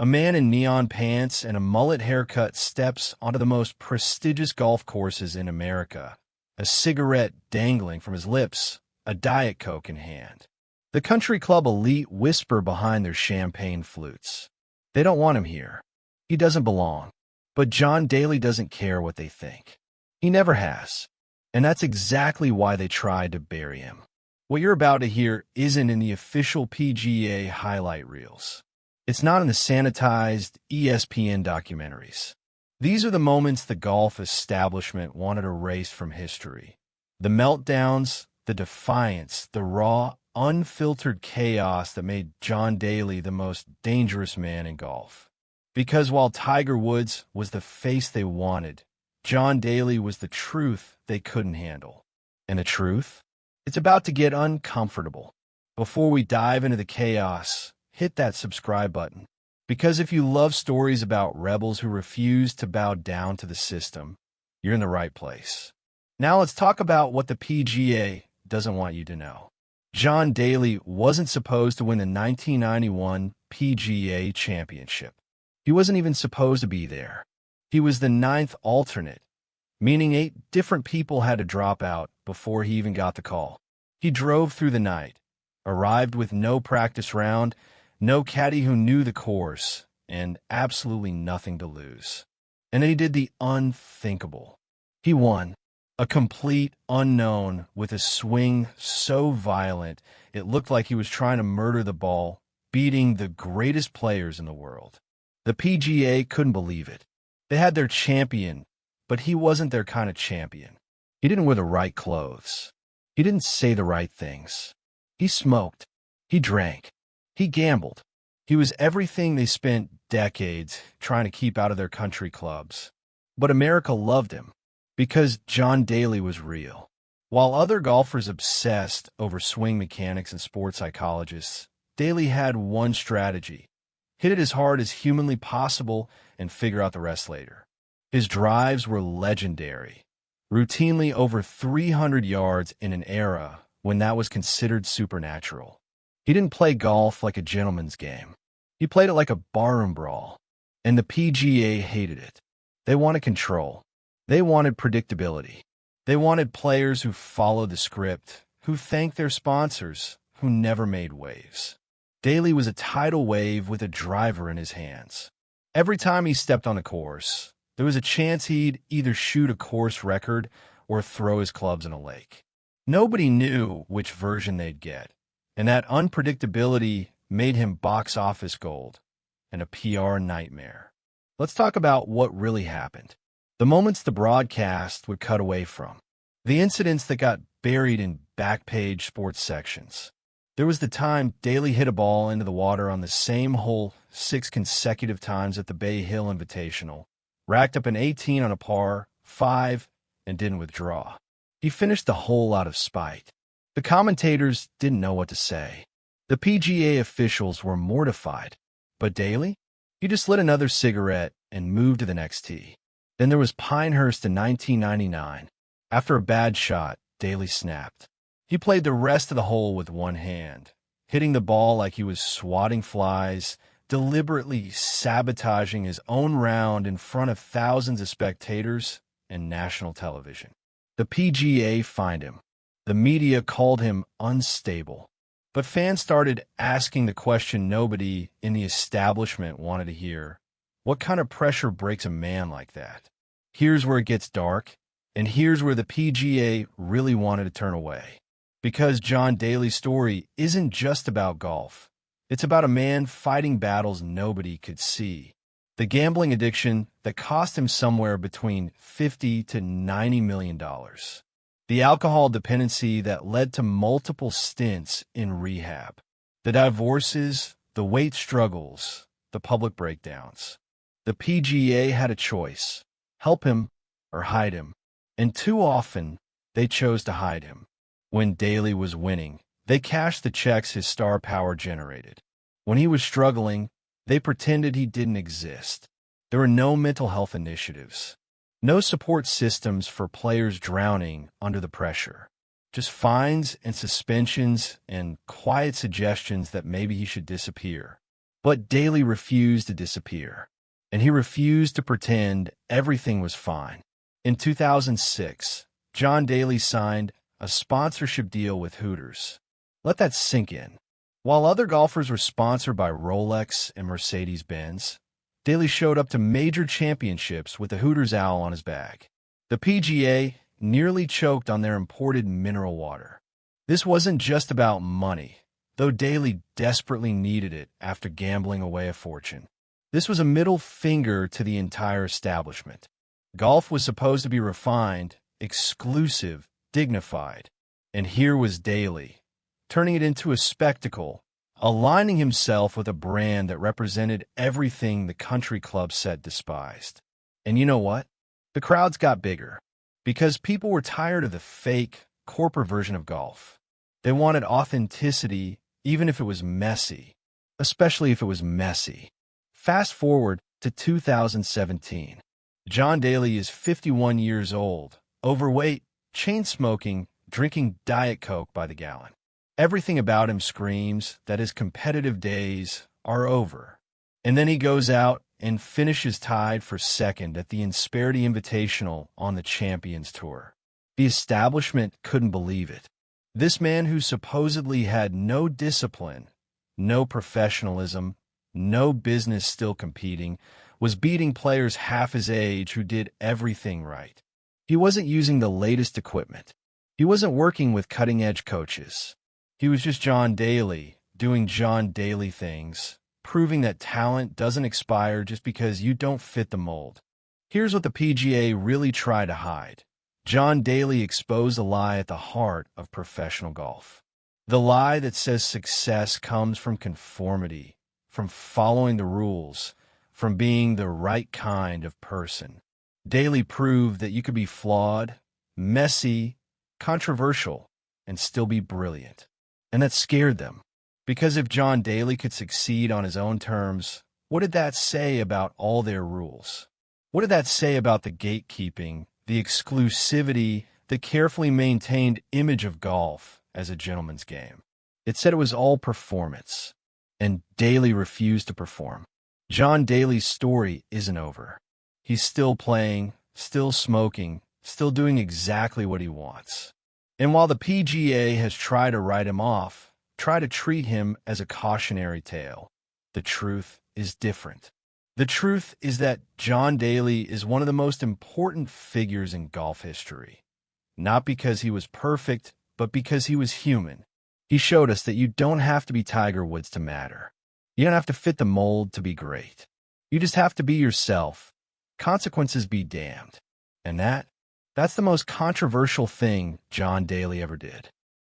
A man in neon pants and a mullet haircut steps onto the most prestigious golf courses in America, a cigarette dangling from his lips, a Diet Coke in hand. The country club elite whisper behind their champagne flutes. They don't want him here. He doesn't belong. But John Daly doesn't care what they think. He never has. And that's exactly why they tried to bury him. What you're about to hear isn't in the official PGA highlight reels. It's not in the sanitized ESPN documentaries. These are the moments the golf establishment wanted erased from history. The meltdowns, the defiance, the raw, unfiltered chaos that made John Daly the most dangerous man in golf. Because while Tiger Woods was the face they wanted, John Daly was the truth they couldn't handle. And the truth? It's about to get uncomfortable. Before we dive into the chaos, hit that subscribe button. Because if you love stories about rebels who refuse to bow down to the system, you're in the right place. Now let's talk about what the PGA doesn't want you to know. John Daly wasn't supposed to win the 1991 PGA Championship. He wasn't even supposed to be there. He was the 9th alternate, meaning 8 different people had to drop out before he even got the call. He drove through the night, arrived with no practice round, no caddy who knew the course, and absolutely nothing to lose. And then he did the unthinkable. He won, a complete unknown with a swing so violent it looked like he was trying to murder the ball, beating the greatest players in the world. The PGA couldn't believe it. They had their champion, but he wasn't their kind of champion. He didn't wear the right clothes. He didn't say the right things. He smoked. He drank. He gambled. He was everything they spent decades trying to keep out of their country clubs. But America loved him because John Daly was real. While other golfers obsessed over swing mechanics and sports psychologists, Daly had one strategy: hit it as hard as humanly possible and figure out the rest later. His drives were legendary, routinely over 300 yards in an era when that was considered supernatural. He didn't play golf like a gentleman's game. He played it like a barroom brawl, and the PGA hated it. They wanted control. They wanted predictability. They wanted players who followed the script, who thanked their sponsors, who never made waves. Daly was a tidal wave with a driver in his hands. Every time he stepped on a course, there was a chance he'd either shoot a course record or throw his clubs in a lake. Nobody knew which version they'd get, and that unpredictability made him box office gold and a PR nightmare. Let's talk about what really happened. The moments the broadcast would cut away from. The incidents that got buried in back-page sports sections. There was the time Daly hit a ball into the water on the same hole 6 consecutive times at the Bay Hill Invitational, racked up an 18 on a par 5, and didn't withdraw. He finished the hole out of spite. The commentators didn't know what to say. The PGA officials were mortified. But Daly? He just lit another cigarette and moved to the next tee. Then there was Pinehurst in 1999. After a bad shot, Daly snapped. He played the rest of the hole with one hand, hitting the ball like he was swatting flies, deliberately sabotaging his own round in front of thousands of spectators and national television. The PGA fined him. The media called him unstable. But fans started asking the question nobody in the establishment wanted to hear. What kind of pressure breaks a man like that? Here's where it gets dark, and here's where the PGA really wanted to turn away. Because John Daly's story isn't just about golf. It's about a man fighting battles nobody could see. The gambling addiction that cost him somewhere between $50 to $90 million. The alcohol dependency that led to multiple stints in rehab. The divorces, the weight struggles, the public breakdowns. The PGA had a choice: help him or hide him. And too often, they chose to hide him. When Daly was winning, they cashed the checks his star power generated. When he was struggling, they pretended he didn't exist. There were no mental health initiatives. No support systems for players drowning under the pressure. Just fines and suspensions and quiet suggestions that maybe he should disappear. But Daly refused to disappear, and he refused to pretend everything was fine. In 2006, John Daly signed a sponsorship deal with Hooters. Let that sink in. While other golfers were sponsored by Rolex and Mercedes-Benz, Daly showed up to major championships with the Hooters owl on his bag. The PGA nearly choked on their imported mineral water. This wasn't just about money, though Daly desperately needed it after gambling away a fortune. This was a middle finger to the entire establishment. Golf was supposed to be refined, exclusive, dignified. And here was Daly, turning it into a spectacle, aligning himself with a brand that represented everything the country club set despised. And you know what? The crowds got bigger, because people were tired of the fake, corporate version of golf. They wanted authenticity, even if it was messy, especially if it was messy. Fast forward to 2017. John Daly is 51 years old, overweight, chain-smoking, drinking Diet Coke by the gallon. Everything about him screams that his competitive days are over. And then he goes out and finishes tied for second at the Insperity Invitational on the Champions Tour. The establishment couldn't believe it. This man who supposedly had no discipline, no professionalism, no business still competing, was beating players half his age who did everything right. He wasn't using the latest equipment. He wasn't working with cutting-edge coaches. He was just John Daly, doing John Daly things, proving that talent doesn't expire just because you don't fit the mold. Here's what the PGA really tried to hide. John Daly exposed a lie at the heart of professional golf. The lie that says success comes from conformity, from following the rules, from being the right kind of person. Daly proved that you could be flawed, messy, controversial, and still be brilliant. And that scared them. Because if John Daly could succeed on his own terms, what did that say about all their rules? What did that say about the gatekeeping, the exclusivity, the carefully maintained image of golf as a gentleman's game? It said it was all performance, and Daly refused to perform. John Daly's story isn't over. He's still playing, still smoking, still doing exactly what he wants. And while the PGA has tried to write him off, try to treat him as a cautionary tale, the truth is different. The truth is that John Daly is one of the most important figures in golf history. Not because he was perfect, but because he was human. He showed us that you don't have to be Tiger Woods to matter. You don't have to fit the mold to be great. You just have to be yourself. Consequences be damned. And that's the most controversial thing John Daly ever did.